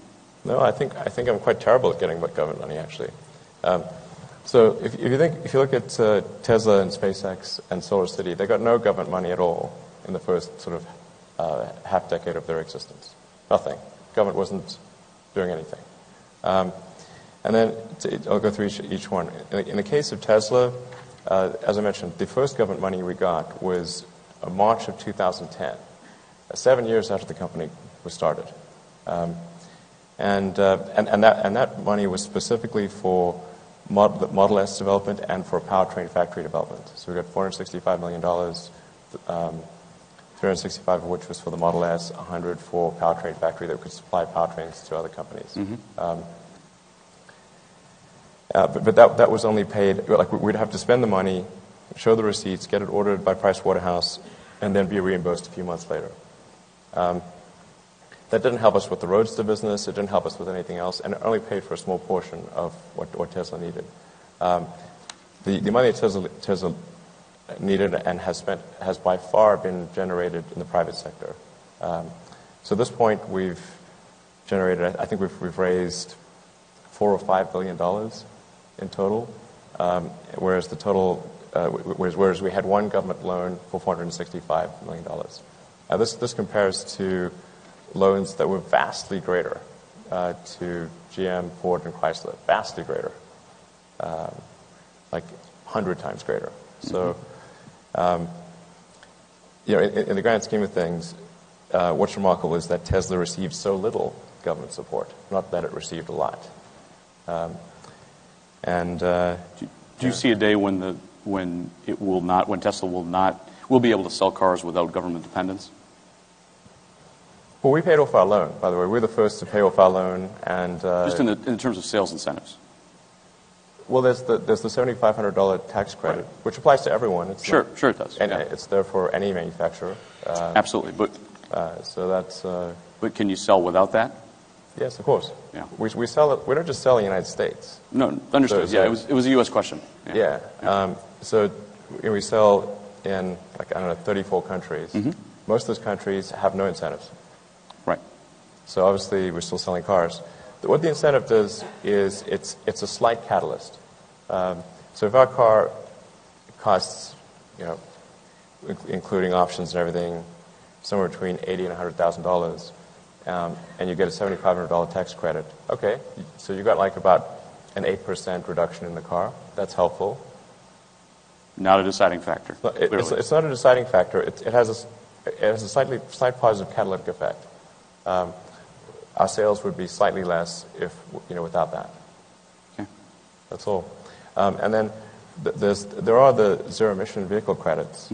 No, I think I'm quite terrible at getting government money, actually. So if you look at Tesla and SpaceX and SolarCity, they got no government money at all in the first sort of half decade of their existence. Nothing. Government wasn't doing anything. And then I'll go through each one. In the case of Tesla, as I mentioned, the first government money we got was March of 2010, 7 years after the company was started. And that money was specifically for Model S development and for powertrain factory development. So we got $465 million, 365 of which was for the Model S, 100 for powertrain factory that could supply powertrains to other companies. But that was only paid, like, we'd have to spend the money, show the receipts, get it ordered by Pricewaterhouse, and then be reimbursed a few months later. That didn't help us with the Roadster business. It didn't help us with anything else, and it only paid for a small portion of what Tesla needed. The money that Tesla needed and has by far been generated in the private sector. So at this point, we've generated, I think we've raised $4 or $5 billion in total, whereas whereas we had one government loan for $465 million. This compares to loans that were vastly greater to GM, Ford, and Chrysler, vastly greater, like 100 times greater. So, in the grand scheme of things, what's remarkable is that Tesla received so little government support, not that it received a lot. Do you see a day when Tesla will be able to sell cars without government dependence? Well, we paid off our loan, by the way. We're the first to pay off our loan, and just in terms of sales incentives. Well, there's the $7,500 tax credit, which applies to everyone. Sure it does. And it's there for any manufacturer. Absolutely, but so that's. But can you sell without that? Yes, of course. Yeah. We sell it. We don't just sell in the United States. No, understood. So, it was a U.S. question. Yeah. So we sell in 34 countries. Mm-hmm. Most of those countries have no incentives. Right. So obviously we're still selling cars. What the incentive does is it's a slight catalyst. So if our car costs, including options and everything, somewhere between $80,000 and $100,000, and you get a $7,500 tax credit, okay, so you got about an 8% reduction in the car. That's helpful. Not a deciding factor. It's not a deciding factor. It has a slight positive catalytic effect. Our sales would be slightly less if without that. Okay. That's all. And then there are the zero-emission vehicle credits,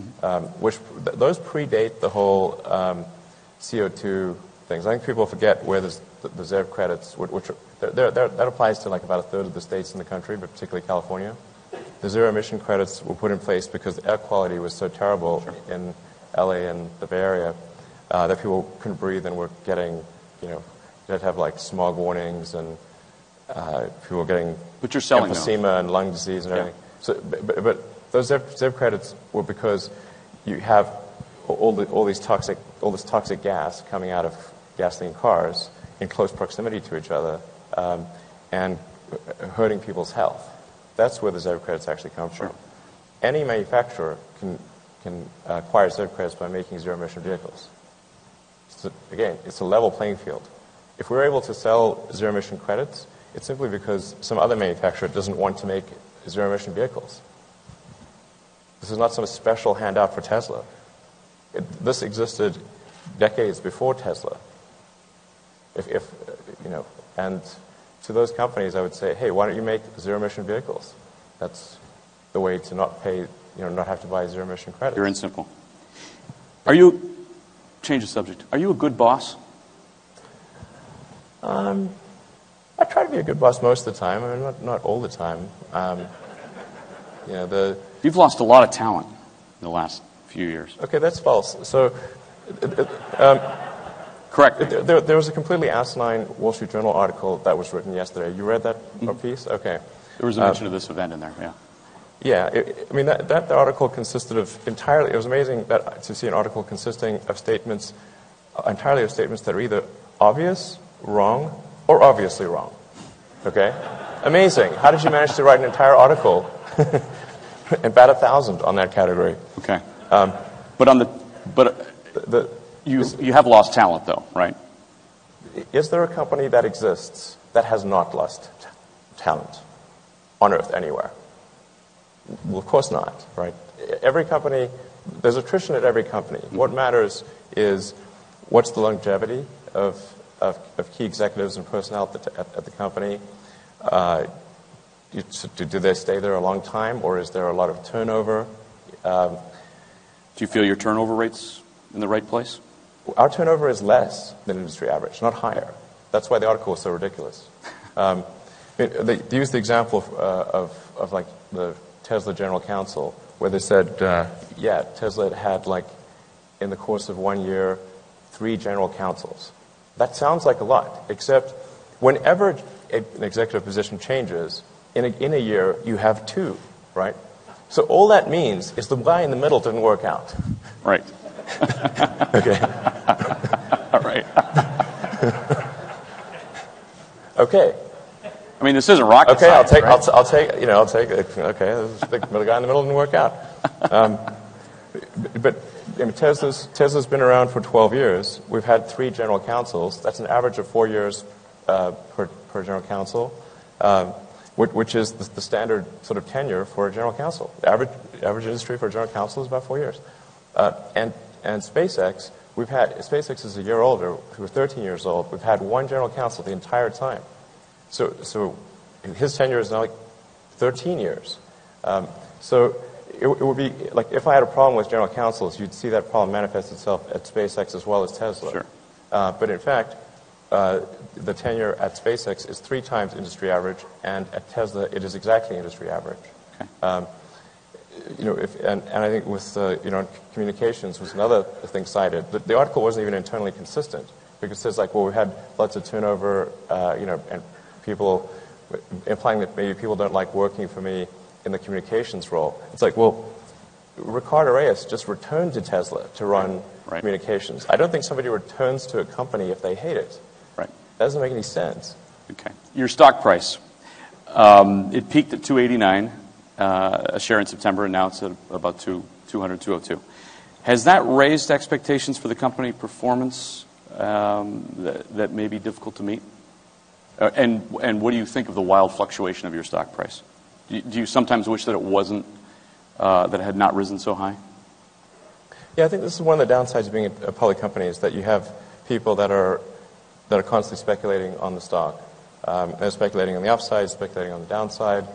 which those predate the whole CO2 things. I think people forget where there's the ZEV credits, which that applies to about a third of the states in the country, but particularly California. The zero-emission credits were put in place because the air quality was so terrible in LA and the Bay Area that people couldn't breathe and were getting, you had to have smog warnings, and people were getting but you're selling emphysema and lung disease and everything. So, but those ZEV credits were because you have all this toxic gas coming out of gasoline cars in close proximity to each other and hurting people's health. That's where the ZEV credits actually come from. Any manufacturer can acquire ZEV credits by making zero-emission vehicles. So again, it's a level playing field. If we're able to sell zero-emission credits, it's simply because some other manufacturer doesn't want to make zero-emission vehicles. This is not some special handout for Tesla. This existed decades before Tesla. And to those companies, I would say, hey, why don't you make zero-emission vehicles? That's the way to not pay not have to buy zero-emission credits. Pure and simple. Change the subject. Are you a good boss? I try to be a good boss most of the time. I mean, not all the time. You've lost a lot of talent in the last few years. Okay, that's false. So, correct. There was a completely asinine Wall Street Journal article that was written yesterday. You read that piece? Okay. There was a mention of this event in there, yeah. Yeah, that article consisted of entirely, it was amazing to see an article consisting of statements, entirely of statements that are either obvious, wrong, or obviously wrong. Okay? Amazing. How did you manage to write an entire article and bat 1,000 on that category? Okay. You have lost talent, though, right? Is there a company that exists that has not lost talent on Earth anywhere? Well, of course not, right? Every company, there's attrition at every company. What matters is what's the longevity of key executives and personnel at the company. Do they stay there a long time, or is there a lot of turnover? Do you feel your turnover rate's in the right place? Our turnover is less than industry average, not higher. That's why the article was so ridiculous. They used the example of like the Tesla general counsel, where they said, Tesla had in the course of 1 year, 3 general counsels. That sounds like a lot, except whenever an executive position changes, in a year, you have 2, right? So all that means is the guy in the middle didn't work out. Right. Okay. All right. Okay. I mean, this isn't rocket okay, science, Okay, right? I'll take. Okay, the guy in the middle didn't work out. But Tesla's been around for 12 years. We've had 3 general counsels. That's an average of 4 years per general counsel, which is the standard sort of tenure for a general counsel. The average industry for a general counsel is about 4 years. And SpaceX, SpaceX is a year older. We're 13 years old. We've had 1 general counsel the entire time. So his tenure is now 13 years. So it would be like if I had a problem with general counsels, you'd see that problem manifest itself at SpaceX as well as Tesla. Sure. But in fact, the tenure at SpaceX is 3 times industry average, and at Tesla it is exactly industry average. Okay. And I think with communications was another thing cited. The article wasn't even internally consistent because it says we had lots of turnover, and people implying that maybe people don't like working for me in the communications role. It's Ricardo Reyes just returned to Tesla to run communications. I don't think somebody returns to a company if they hate it. Right. That doesn't make any sense. Okay. Your stock price. It peaked at $289 a share in September, and now it's at about $200, $202. Has that raised expectations for the company performance that may be difficult to meet? And what do you think of the wild fluctuation of your stock price? Do you sometimes wish that it wasn't, that it had not risen so high? Yeah, I think this is one of the downsides of being a public company is that you have people that are constantly speculating on the stock. They're speculating on the upside, speculating on the downside.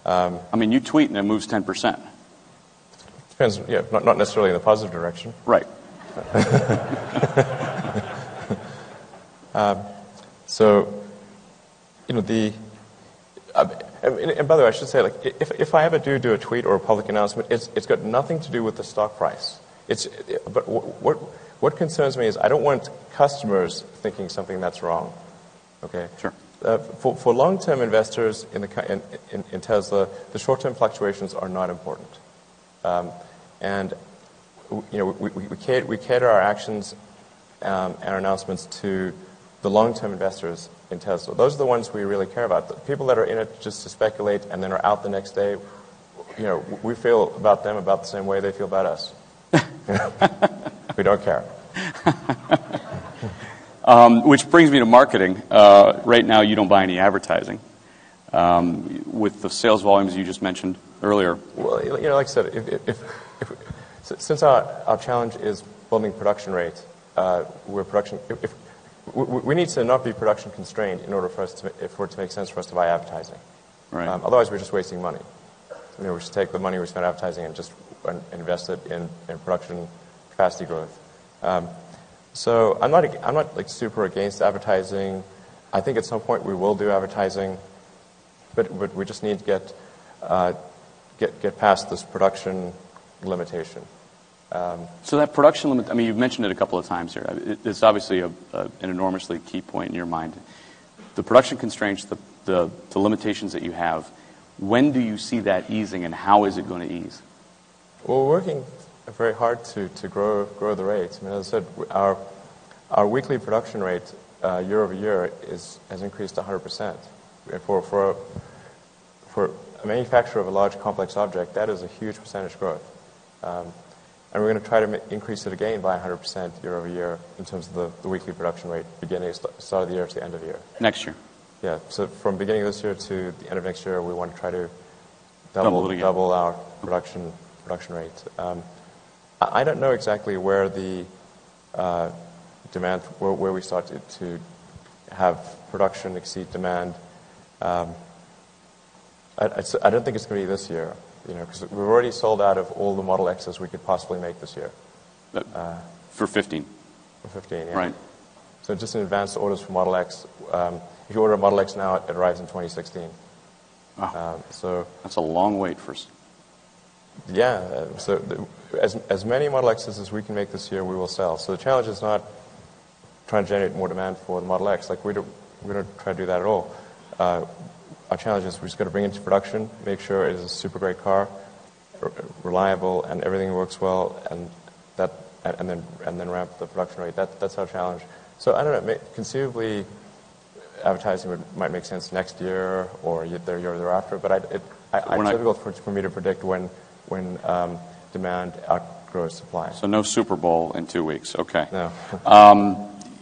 I mean, you tweet and it moves 10%. Depends, not necessarily in the positive direction. Right. And by the way, I should say, if I ever do a tweet or a public announcement, it's got nothing to do with the stock price. But what concerns me is I don't want customers thinking something that's wrong. Okay. Sure. For long-term investors in Tesla, the short-term fluctuations are not important, and we cater our actions and our announcements to the long-term investors in Tesla. Those are the ones we really care about. The people that are in it just to speculate and then are out the next day, we feel about them about the same way they feel about us. We don't care. Which brings me to marketing. Right now, you don't buy any advertising. With the sales volumes you just mentioned earlier. Well, like I said, since our challenge is building production rate, we need to not be production constrained in order for it to make sense for us to buy advertising. Right. Otherwise, we're just wasting money. we should take the money we spend advertising and just invest it in production capacity growth. So I'm not like super against advertising. I think at some point we will do advertising, but we just need to get past this production limitation. So that production limit, I mean, you've mentioned it a couple of times here. It's obviously an enormously key point in your mind. The production constraints, the limitations that you have, when do you see that easing, and how is it going to ease? Well, we're working very hard to grow the rates. I mean, as I said, our weekly production rate year over year has increased 100%. For a manufacturer of a large complex object, that is a huge percentage growth. And we're going to try to increase it again by 100% year over year in terms of the weekly production rate, beginning start of the year to the end of the year. Next year. Yeah. So from beginning of this year to the end of next year, we want to try to double our production rate. I don't know exactly where the demand, where we start to have production exceed demand. I don't think it's going to be this year. Because we've already sold out of all the Model X's we could possibly make this year. For 15. For 15, yeah. Right. So just in advance orders for Model X. If you order a Model X now, it arrives in 2016. Oh, so that's a long wait for. Yeah. So as many Model X's as we can make this year, we will sell. So the challenge is not trying to generate more demand for the Model X. Like we don't try to do that at all. Our challenge is we just got to bring it into production, make sure it is a super great car, reliable, and everything works well, and then ramp the production rate. That's our challenge. So I don't know. Conceivably, advertising might make sense next year or the year thereafter. But it's difficult for me to predict when demand outgrows supply. So no Super Bowl in 2 weeks. Okay. No.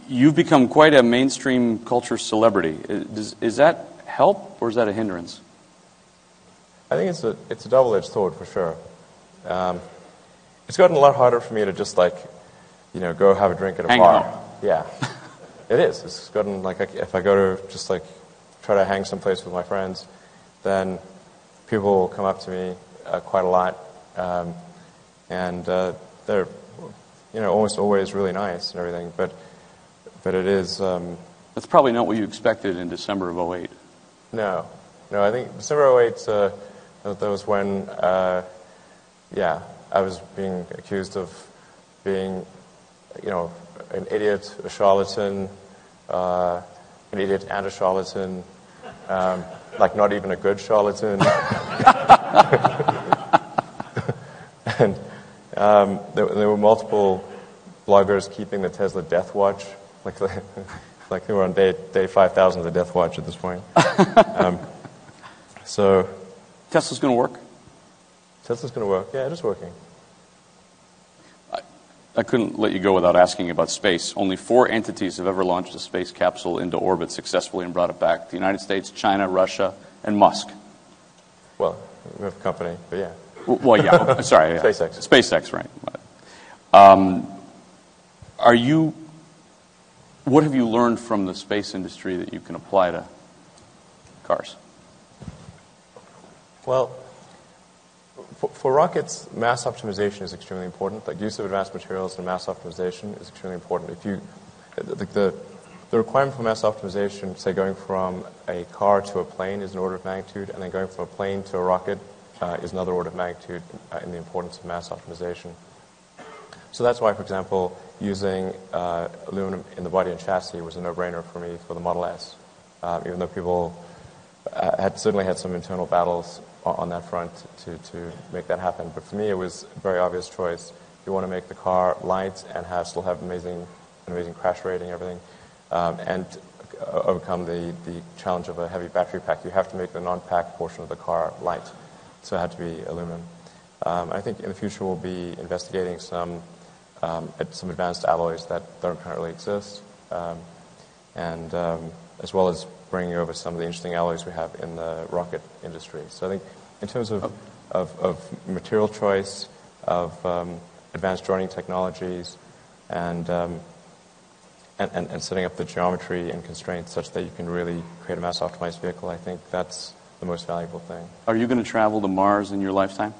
You've become quite a mainstream culture celebrity. Is that help or is that a hindrance? I think it's a double-edged sword for sure. It's gotten a lot harder for me to just go have a drink at a bar. Out. Yeah, it is. It's gotten if I go to just try to hang someplace with my friends, then people will come up to me quite a lot, and they're almost always really nice and everything. But it is. That's probably not what you expected in December of 2008. No, I think December 2008, that was when, I was being accused of being, an idiot, a charlatan, an idiot and a charlatan, not even a good charlatan. And there were multiple bloggers keeping the Tesla death watch, like they were on day 5,000 of the death watch at this point. So Tesla's going to work? Tesla's going to work. Yeah, it is working. I couldn't let you go without asking about space. Only 4 entities have ever launched a space capsule into orbit successfully and brought it back. The United States, China, Russia, and Musk. Well, we have a company, but yeah. Well, yeah. Sorry. Yeah. SpaceX. SpaceX, right. What have you learned from the space industry that you can apply to cars? Well, for rockets, mass optimization is extremely important. Like use of advanced materials and mass optimization is extremely important. If you, the requirement for mass optimization, say going from a car to a plane is an order of magnitude, and then going from a plane to a rocket is another order of magnitude in the importance of mass optimization. So that's why, for example, using aluminum in the body and chassis was a no-brainer for me for the Model S, even though people certainly had some internal battles on that front to make that happen. But for me, it was a very obvious choice. You want to make the car light and still have amazing crash rating and everything, and overcome the challenge of a heavy battery pack. You have to make the non-pack portion of the car light, so it had to be aluminum. I think in the future we'll be investigating some advanced alloys that don't currently exist, and as well as bringing over some of the interesting alloys we have in the rocket industry. So I think in terms of material choice, of advanced joining technologies, and setting up the geometry and constraints such that you can really create a mass-optimized vehicle, I think that's the most valuable thing. Are you going to travel to Mars in your lifetime?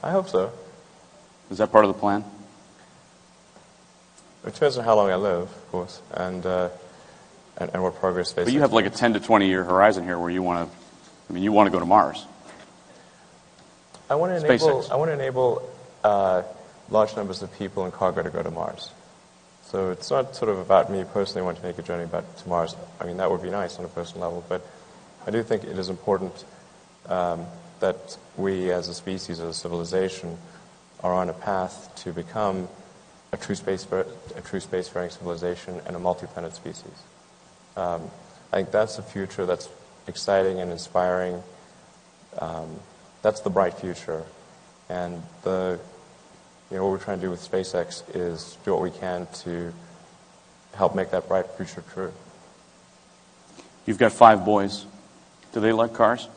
I hope so. Is that part of the plan? It depends on how long I live, of course, and what progress SpaceX. But you have like a 10 to 20 year horizon here where you want to, I mean, you want to go to Mars. I want to SpaceX. enable large numbers of people and cargo to go to Mars. So it's not sort of about me personally wanting to make a journey to Mars. I mean, that would be nice on a personal level, but I do think it is important that we as a species, as a civilization, are on a path to become a true spacefaring civilization and a multi-planet species. I think that's the future that's exciting and inspiring. That's the bright future. And what we're trying to do with SpaceX is do what we can to help make that bright future true. You've got 5 boys. Do they like cars?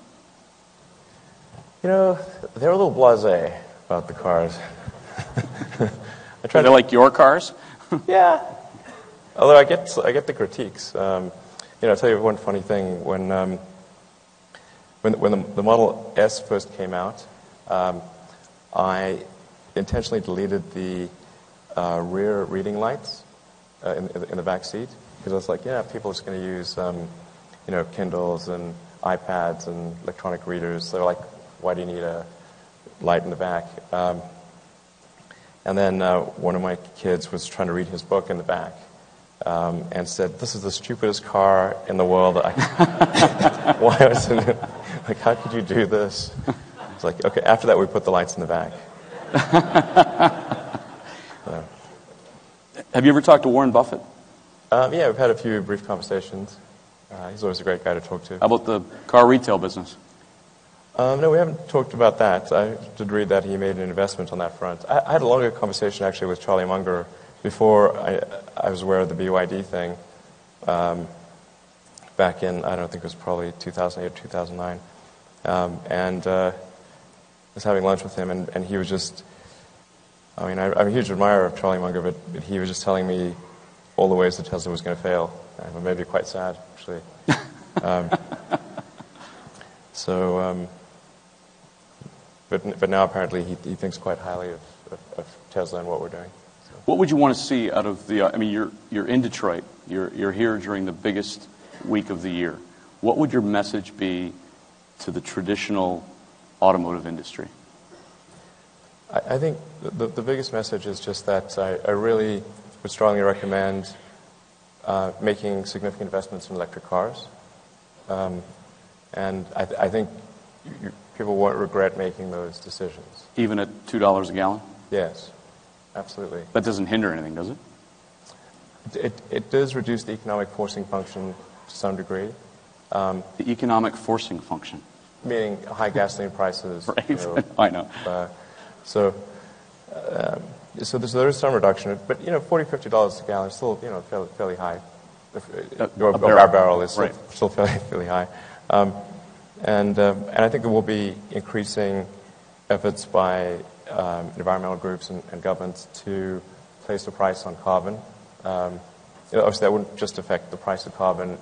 They're a little blasé about the cars. Do they like your cars? Yeah. Although I get the critiques. I'll tell you one funny thing. When the Model S first came out, I intentionally deleted the rear reading lights in the back seat because I was like, people are just going to use Kindles and iPads and electronic readers. So like, why do you need a light in the back? And then one of my kids was trying to read his book in the back and said, "This is the stupidest car in the world." Why was it? Like, how could you do this? It's like, okay. After that, we put the lights in the back. Have you ever talked to Warren Buffett? Yeah, we've had a few brief conversations. He's always a great guy to talk to. How about the car retail business? No, we haven't talked about that. I did read that he made an investment on that front. I had a longer conversation actually with Charlie Munger before I was aware of the BYD thing back in, I don't think it was probably 2008 or 2009. And I was having lunch with him, and he was just, I'm a huge admirer of Charlie Munger, but he was just telling me all the ways that Tesla was going to fail. It made me quite sad, actually. But now apparently he thinks quite highly of Tesla and what we're doing. So. What would you want to see out of the? I mean, you're in Detroit. You're here during the biggest week of the year. What would your message be to the traditional automotive industry? I think the biggest message is just that I really would strongly recommend making significant investments in electric cars. And I think people won't regret making those decisions. Even at $2 a gallon? Yes, absolutely. That doesn't hinder anything, does it? It does reduce the economic forcing function to some degree. The economic forcing function? Meaning high gasoline prices. Right, I know. So there is some reduction, but $40, $50 a gallon is still fairly high. A barrel is still fairly high. And I think there will be increasing efforts by environmental groups and governments to place a price on carbon. Obviously, that wouldn't just affect the price of carbon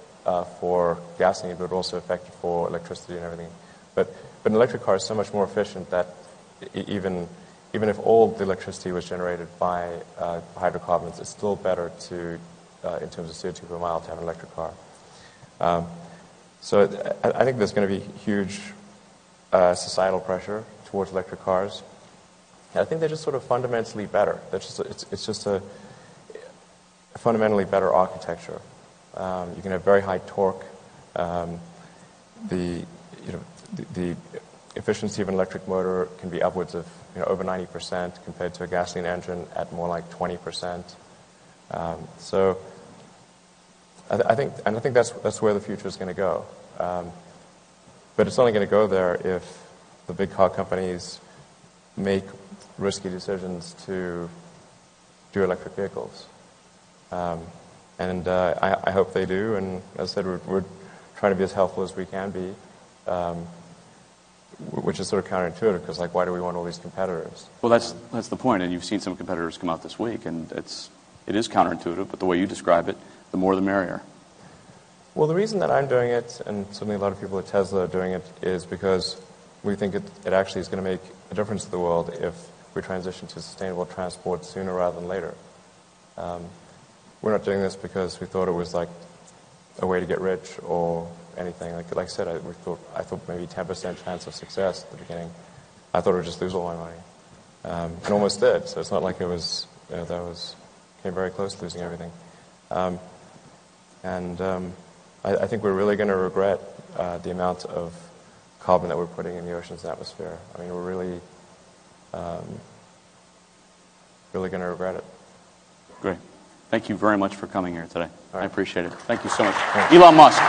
for gasoline, but it would also affect it for electricity and everything. But an electric car is so much more efficient that even if all the electricity was generated by hydrocarbons, it's still better in terms of CO2 per mile to have an electric car. So I think there's going to be huge societal pressure towards electric cars. And I think they're just sort of fundamentally better. It's just a fundamentally better architecture. You can have very high torque. The efficiency of an electric motor can be upwards of over 90% compared to a gasoline engine at more like 20%. So I think that's where the future is going to go. But it's only going to go there if the big car companies make risky decisions to do electric vehicles. And I hope they do. And as I said, we're trying to be as helpful as we can be, which is sort of counterintuitive because, like, why do we want all these competitors? Well, that's the point. And you've seen some competitors come out this week, and it is counterintuitive. But the way you describe it, the more the merrier. Well, the reason that I'm doing it, and certainly a lot of people at Tesla are doing it, is because we think it actually is going to make a difference to the world if we transition to sustainable transport sooner rather than later. We're not doing this because we thought it was like a way to get rich or anything. Like I said, I thought maybe 10% chance of success at the beginning. I thought I would just lose all my money, and almost did. So it's not like it was came very close to losing everything. I think we're really going to regret the amount of carbon that we're putting in the oceans and atmosphere. I mean, we're really going to regret it. Great. Thank you very much for coming here today. Right. I appreciate it. Thank you so much. Thanks. Elon Musk.